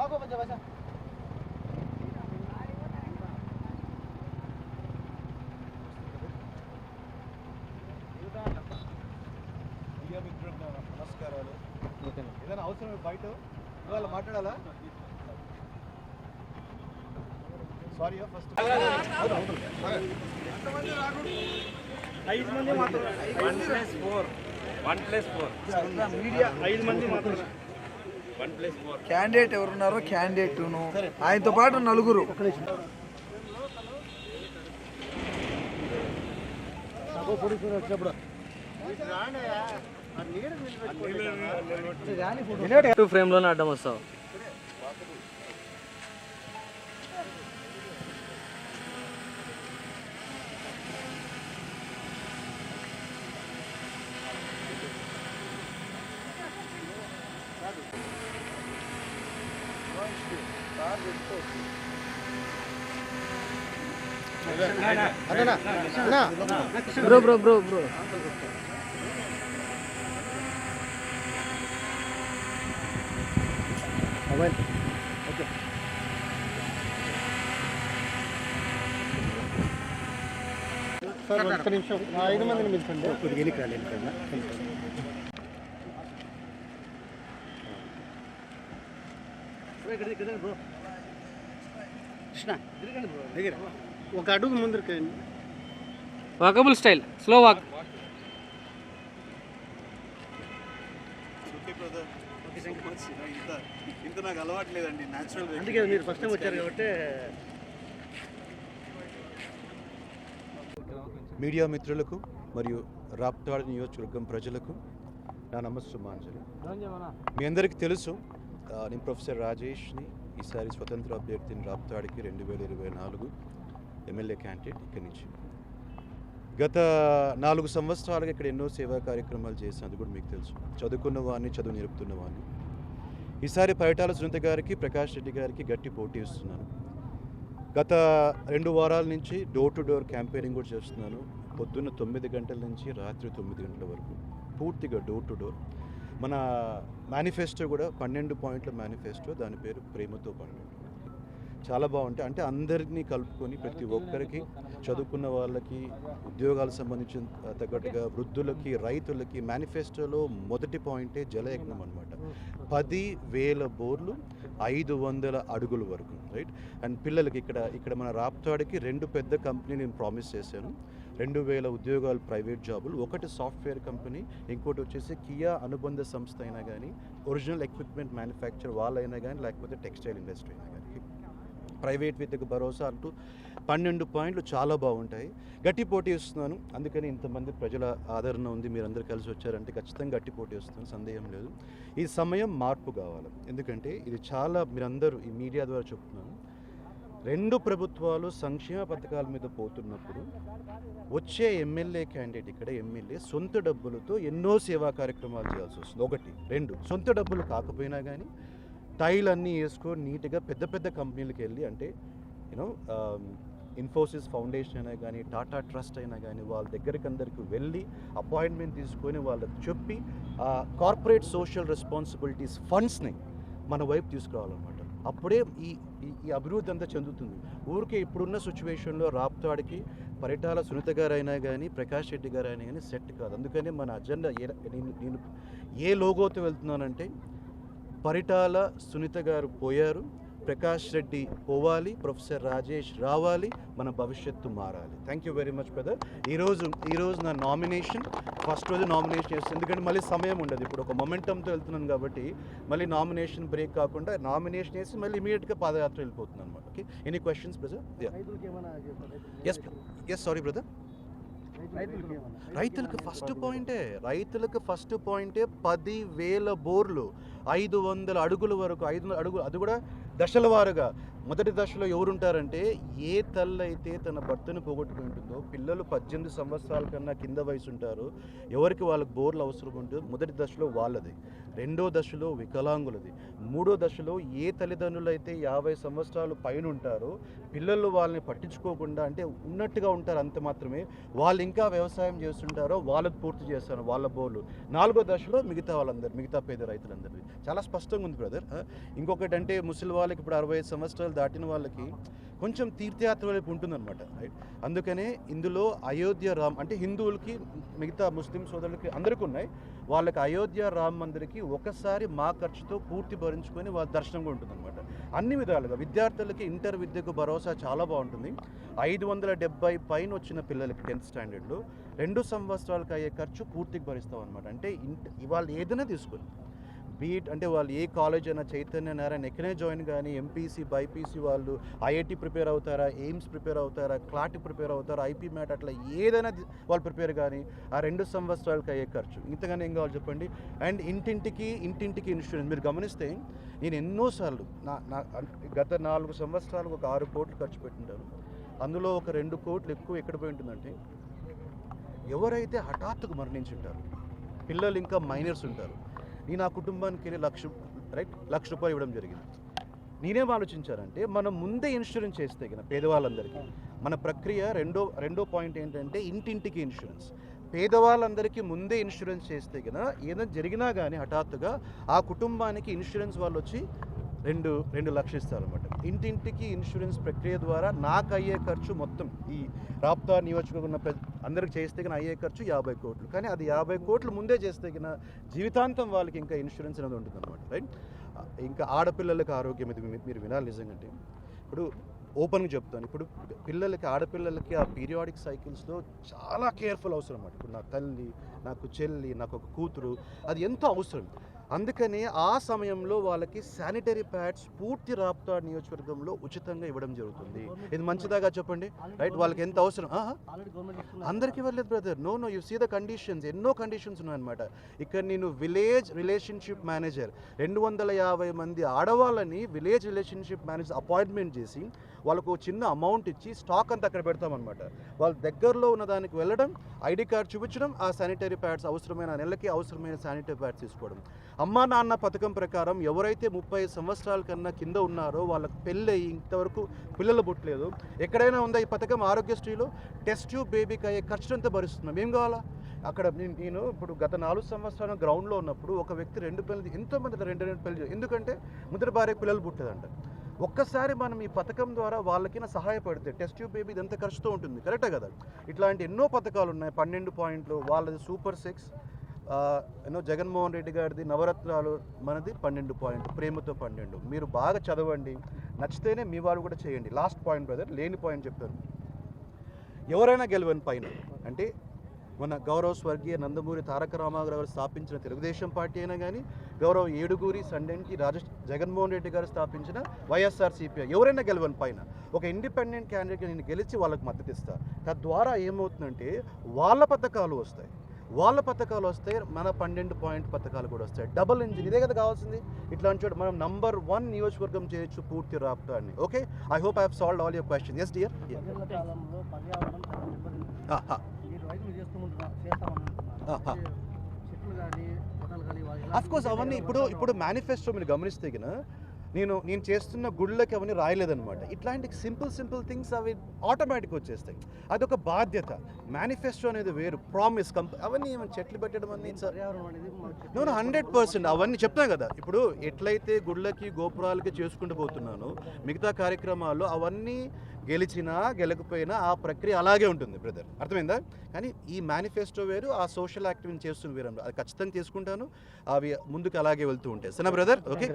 నమస్కారాలు. ఏదైనా అవసరం బయట ఇవాళ మాట్లాడాలా? సారీ ఫస్ట్ 5 మంది మాత్రమే. 1+4 మీడియా 5 మంది మాత్రమే. 1+4 క్యాండిడేట్ ఎవరున్నారో క్యాండిడేట్ను ఆయనతో పాటు నలుగురు. ఫ్రేమ్ లోనే అడ్డం వస్తావు. Bro bro bro bro mobile okay. Sir ఒక్క నిమిషం 5 మందిని పిలిచండి. కొద్దిగా ఎన్నికలు ఎన్నికన్నా కృష్ణ దగ్గర ఒక అడుగు ముందుకు. Walkable style, slow walk. ఇంత నాకు అలవాటు లేదండి, న్యాచురల్. అందుకే మీరు ఫస్ట్ టైం వచ్చారు కాబట్టి. మీడియా మిత్రులకు మరియు రాప్తాడు నియోజకవర్గం ప్రజలకు నా నమస్సుమాంజలి. మీ అందరికీ తెలుసు, నేను ప్రొఫెసర్ రాజేష్ని. ఈసారి స్వతంత్ర అభ్యర్థిని రాప్తాడికి 2024 ఎమ్మెల్యే క్యాండిడేట్. ఇక్కడి నుంచి గత 4 సంవత్సరాలుగా ఇక్కడ ఎన్నో సేవా కార్యక్రమాలు చేశాను, అది కూడా మీకు తెలుసు. చదువుకున్న వాడిని, చదువు నేర్పుతున్న వాడిని. ఈసారి పరిటాల సునీత గారికి, ప్రకాష్ రెడ్డి గారికి గట్టి పోటీ ఇస్తున్నాను. గత 2 వారాల నుంచి డోర్ టు డోర్ క్యాంపెయినింగ్ కూడా చేస్తున్నాను. పొద్దున్న 9 గంటల నుంచి రాత్రి 9 గంటల వరకు పూర్తిగా డోర్ టు డోర్. మన మేనిఫెస్టో కూడా 12 పాయింట్ల మేనిఫెస్టో, దాని పేరు ప్రేమతో పండు. చాలా బాగుంటాయి. అంటే అందరినీ కలుపుకొని ప్రతి ఒక్కరికి, చదువుకున్న వాళ్ళకి, ఉద్యోగాలకు సంబంధించిన తగ్గట్టుగా వృద్ధులకి, రైతులకి మేనిఫెస్టోలో మొదటి పాయింటే జలయజ్ఞం అనమాట. 10,000 బోర్లు 500 అడుగుల వరకు, రైట్. అండ్ పిల్లలకి ఇక్కడ మన రాప్తాడికి 2 పెద్ద కంపెనీ నేను ప్రామిస్ చేశాను. 2,000 ఉద్యోగాలు, ప్రైవేట్ జాబులు. ఒకటి సాఫ్ట్వేర్ కంపెనీ, ఇంకోటి వచ్చేసి కియా అనుబంధ సంస్థ అయినా కానీ, ఒరిజినల్ ఎక్విప్మెంట్ మ్యానుఫ్యాక్చర్ వాళ్ళైనా కానీ, లేకపోతే టెక్స్టైల్ ఇండస్ట్రీ అయినా కానీ, ప్రైవేట్ విద్యకు భరోసా అంటూ 12 పాయింట్లు చాలా బాగుంటాయి. గట్టి పోటీ ఇస్తున్నాను. అందుకని ఇంతమంది ప్రజల ఆదరణ ఉంది, మీరందరూ కలిసి వచ్చారంటే ఖచ్చితంగా గట్టి పోటీ ఇస్తున్నాను, సందేహం లేదు. ఈ సమయం మార్పు కావాలి. ఎందుకంటే ఇది చాలా, మీరందరూ ఈ మీడియా ద్వారా చెప్తున్నాను, 2 ప్రభుత్వాలు సంక్షేమ పథకాల మీద పోతున్నప్పుడు వచ్చే ఎమ్మెల్యే క్యాండిడేట్, ఇక్కడ ఎమ్మెల్యే సొంత డబ్బులతో ఎన్నో సేవా కార్యక్రమాలు చేయాల్సి వస్తుంది. 1. 2 సొంత డబ్బులు కాకపోయినా కానీ టైల్ అన్నీ వేసుకొని నీట్గా పెద్ద పెద్ద కంపెనీలకు వెళ్ళి, అంటే ఇన్ఫోసిస్ ఫౌండేషన్ అయినా కానీ, టాటా ట్రస్ట్ అయినా కానీ, వాళ్ళ దగ్గరికి అందరికి వెళ్ళి అపాయింట్మెంట్ తీసుకొని వాళ్ళకి చెప్పి ఆ కార్పొరేట్ సోషల్ రెస్పాన్సిబిలిటీస్ ఫండ్స్ని మన వైపు తీసుకురావాలన్నమాట. అప్పుడే ఈ అభివృద్ధి అంతా చెందుతుంది. ఊరికే ఇప్పుడున్న సిచ్యువేషన్లో రాప్తాడికి పరిటాల సునీత గారు అయినా కానీ, ప్రకాష్ రెడ్డి గారు అయినా కానీ సెట్ కాదు. అందుకని మన అజెండా నేను ఏ లోగోతో వెళ్తున్నానంటే, పరిటాల సునీత గారు పోయారు, ప్రకాష్ రెడ్డి పోవాలి, ప్రొఫెసర్ రాజేష్ రావాలి, మన భవిష్యత్తు మారాలి. Thank you very much brother. ఈరోజు నా నామినేషన్, ఫస్ట్ రోజు నామినేషన్ చేస్తాను. ఎందుకంటే మళ్ళీ సమయం ఉండదు. ఇప్పుడు ఒక మొమెంటంతో వెళ్తున్నాను కాబట్టి మళ్ళీ నామినేషన్ బ్రేక్ కాకుండా నామినేషన్ వేసి మళ్ళీ ఇమీడియట్గా పాదయాత్ర వెళ్ళిపోతున్నాను అనమాట. Okay, any questions brother? Yes sorry brother. రైతులకు ఫస్ట్ పాయింటే 10,000 బోర్లు 500 అడుగుల వరకు, 500 అడుగులు, అది కూడా దశల వారుగా మొదటి దశలో ఎవరుంటారంటే ఏ తల్లి అయితే తన భర్తను పోగొట్టుకుంటుందో పిల్లలు 18 సంవత్సరాల కన్నా కింద వయసు ఉంటారో ఎవరికి వాళ్ళకి బోర్లు అవసరం ఉంటుందో మొదటి దశలో వాళ్ళది, రెండో దశలో వికలాంగులది, మూడో దశలో ఏ తల్లిదండ్రులు అయితే 50 సంవత్సరాలు పైన ఉంటారో పిల్లలు వాళ్ళని పట్టించుకోకుండా అంటే ఉన్నట్టుగా ఉంటారు అంత మాత్రమే, వాళ్ళు ఇంకా వ్యవసాయం చేస్తుంటారో వాళ్ళది పూర్తి చేస్తారు వాళ్ళ బోర్లు, నాలుగో దశలో మిగతా వాళ్ళందరూ మిగతా పేద రైతులందరిది. చాలా స్పష్టంగా ఉంది బ్రదర్. ఇంకొకటి అంటే ముసలి వాళ్ళకి ఇప్పుడు 65 సంవత్సరాలు దాటిన వాళ్ళకి కొంచెం తీర్థయాత్ర వైపు ఉంటుందన్నమాట, రైట్. అందుకనే ఇందులో అయోధ్య రామ్ అంటే హిందువులకి మిగతా ముస్లిం సోదరులకి అందరికీ ఉన్నాయి, వాళ్ళకి అయోధ్య రామ్ మందిర్కి ఒకసారి మా ఖర్చుతో పూర్తి భరించుకొని వాళ్ళ దర్శనంగా ఉంటుందన్నమాట. అన్ని విధాలుగా విద్యార్థులకి ఇంటర్ విద్యకు భరోసా చాలా బాగుంటుంది. 570 పైన వచ్చిన పిల్లలకి 10th స్టాండర్డ్లో 2 సంవత్సరాలకు అయ్యే ఖర్చు పూర్తిగా భరిస్తాం అనమాట. అంటే ఇవాళ ఏదైనా తీసుకొని బీట్ అంటే వాళ్ళు ఏ కాలేజ్ అయినా చైతన్య నారాయణ ఎక్కడే జాయిన్ కానీ ఎంపీసీ బైపీసీ వాళ్ళు ఐఐటి ప్రిపేర్ అవుతారా, ఎయిమ్స్ ప్రిపేర్ అవుతారా, క్లాట్ ప్రిపేర్ అవుతారా, ఐపీ మ్యాట్ అట్లా ఏదైనా వాళ్ళు ప్రిపేర్ కానీ ఆ 2 సంవత్సరాలకు అయ్యే ఖర్చు ఇంతగానే ఏం కావాలి చెప్పండి. అండ్ ఇంటింటికి ఇన్సూరెన్స్ మీరు గమనిస్తే నేను ఎన్నోసార్లు నా గత 4 సంవత్సరాలకు ఒక 6 కోట్లు ఖర్చు పెట్టింటాను. అందులో ఒక 2 కోట్లు ఎక్కువ ఎక్కడ పోయి ఉంటుందంటే ఎవరైతే హఠాత్తుకు మరణించుంటారు, పిల్లలు ఇంకా మైనర్స్ ఉంటారు, నేను ఆ కుటుంబానికి వెళ్ళి లక్ష రూపాయలు ఇవ్వడం జరిగింది. నేనేం ఆలోచించానంటే మనం ముందే ఇన్సూరెన్స్ చేస్తే కదా పేదవాళ్ళందరికీ మన ప్రక్రియ రెండో పాయింట్ ఏంటంటే ఇంటింటికి ఇన్సూరెన్స్. పేదవాళ్ళందరికీ ముందే ఇన్సూరెన్స్ చేస్తే కదా ఏదైనా జరిగినా కానీ హఠాత్తుగా ఆ కుటుంబానికి ఇన్సూరెన్స్ వాళ్ళు వచ్చి 2 లక్షలు ఇస్తారనమాట. ఇంటింటికి ఇన్సూరెన్స్ ప్రక్రియ ద్వారా నాకు అయ్యే ఖర్చు మొత్తం ఈ రాప్తా నియోజకవర్గం అందరికి చేస్తే కన్నా అయ్యే ఖర్చు 50 కోట్లు. కానీ అది 50 కోట్లు ముందే చేస్తే కన్నా జీవితాంతం వాళ్ళకి ఇంకా ఇన్సూరెన్స్ అనేది ఉంటుంది అనమాట, రైట్. ఇంకా ఆడపిల్లలకి ఆరోగ్యం ఇది మీరు వినాలి నిజంగా. ఇప్పుడు ఓపెన్గా చెప్తాను, ఇప్పుడు ఆడపిల్లలకి ఆ పీరియాడిక్ సైకిల్స్లో చాలా కేర్ఫుల్ అవసరం అన్నమాట. ఇప్పుడు నా తల్లి, నాకు చెల్లి, నాకు ఒక కూతురు, అది ఎంతో అవసరం. అందుకని ఆ సమయంలో వాళ్ళకి శానిటరీ ప్యాడ్స్ పూర్తి రాప్తా నియోజకవర్గంలో ఉచితంగా ఇవ్వడం జరుగుతుంది. ఇది మంచిదాగా చెప్పండి, రైట్. వాళ్ళకి ఎంత అవసరం అందరికీ ఇవ్వలేదు brother. No you see the conditions, ఎన్నో కండిషన్స్ ఉన్నాయన్నమాట. ఇక్కడ నేను విలేజ్ రిలేషన్షిప్ మేనేజర్ 250 మంది ఆడవాళ్ళని విలేజ్ రిలేషన్షిప్ మేనేజర్ అపాయింట్మెంట్ చేసి వాళ్ళకు చిన్న అమౌంట్ ఇచ్చి స్టాక్ అంతా అక్కడ పెడతామన్నమాట. వాళ్ళ దగ్గరలో ఉన్న దానికి వెళ్ళడం, ఐడి కార్డ్ చూపించడం, ఆ శానిటరీ ప్యాడ్స్ అవసరమైన నెలకి అవసరమైన శానిటరీ ప్యాడ్స్ తీసుకోవడం. అమ్మా నాన్న పథకం ప్రకారం ఎవరైతే 30 సంవత్సరాల కన్నా కింద ఉన్నారో వాళ్ళకి పెళ్ళి ఇంతవరకు పిల్లలు పుట్టలేదు, ఎక్కడైనా ఉందా ఈ పథకం? ఆరోగ్యశ్రీలో టెస్ట్ ట్యూబ్ బేబీకి అయ్యే ఖర్చునంతా భరిస్తున్నాం. ఏం కావాలా? అక్కడ నేను ఇప్పుడు గత 4 సంవత్సరాలు గ్రౌండ్లో ఉన్నప్పుడు ఒక వ్యక్తి 2 పిల్లలు, ఎంతోమంది 2 పిల్లలు, ఎందుకంటే మొదటి భార్య పిల్లలు పుట్టదంట. ఒక్కసారి మనం ఈ పథకం ద్వారా వాళ్ళకి సహాయపడితే టెస్ట్ ట్యూబ్ బేబీ ఇదంతా ఖర్చుతో ఉంటుంది, కరెక్టే కదా. ఇట్లాంటి ఎన్నో పథకాలు ఉన్నాయి. 12 పాయింట్లు వాళ్ళది సూపర్ 6, జగన్మోహన్ రెడ్డి గారిది నవరత్నాలు, మనది 12 పాయింట్లు, ప్రేమతో 12. మీరు బాగా చదవండి, నచ్చితేనే మీ వాళ్ళు కూడా చేయండి. లాస్ట్ పాయింట్ బ్రదర్, లేని పాయింట్ చెప్తాను. ఎవరైనా గెలవని పైన అంటే మన గౌరవ స్వర్గీయ నందమూరి తారక రామారావు గారు స్థాపించిన తెలుగుదేశం పార్టీ అయినా కానీ, గౌరవ ఏడుగురి సండెంకి జగన్మోహన్ రెడ్డి గారు స్థాపించిన వైఎస్ఆర్సీపీ, ఎవరైనా గెలవని పైన ఒక ఇండిపెండెంట్ క్యాండిడేట్గా నేను గెలిచి వాళ్ళకి మద్దతు ఇస్తాను. తద్వారా ఏమవుతుందంటే వాళ్ళ పథకాలు వస్తాయి, మన 12 పాయింట్ పథకాలు కూడా వస్తాయి. డబుల్ ఇంజిన్, ఇదే కదా కావాల్సింది. ఇట్లాంటి చోట మనం నంబర్ 1 నియోజకవర్గం చేయొచ్చు పూర్తి రాప్తాన్ని. Okay, I hope I have solved all your questions. Yes dear. Of course అవన్నీ ఇప్పుడు మేనిఫెస్టో మీరు గమనిస్తే కన్నా నేను చేస్తున్న గుళ్ళకి అవన్నీ రాయలేదన్నమాట. ఇట్లాంటి సింపుల్ థింగ్స్ అవి ఆటోమేటిక్ వచ్చేస్తాయి. అదొక బాధ్యత. మేనిఫెస్టో అనేది వేరు, ప్రామిస్ అవన్నీ చెట్లు పెట్టడం అన్నీ 100% అవన్నీ చెప్తాను కదా. ఇప్పుడు ఎట్లయితే గుళ్ళకి గోపురాలకి చేసుకుంటూ పోతున్నానో మిగతా కార్యక్రమాల్లో అవన్నీ గెలిచినా గెలకపోయినా ఆ ప్రక్రియ అలాగే ఉంటుంది బ్రదర్, అర్థమైందా? కానీ ఈ మేనిఫెస్టో వేరు, ఆ సోషల్ యాక్టివిటీ చేస్తున్న వేరు. అది ఖచ్చితంగా తీసుకుంటాను, అవి ముందుకు అలాగే వెళ్తూ ఉంటాయి. సరేనా బ్రదర్? ఓకే.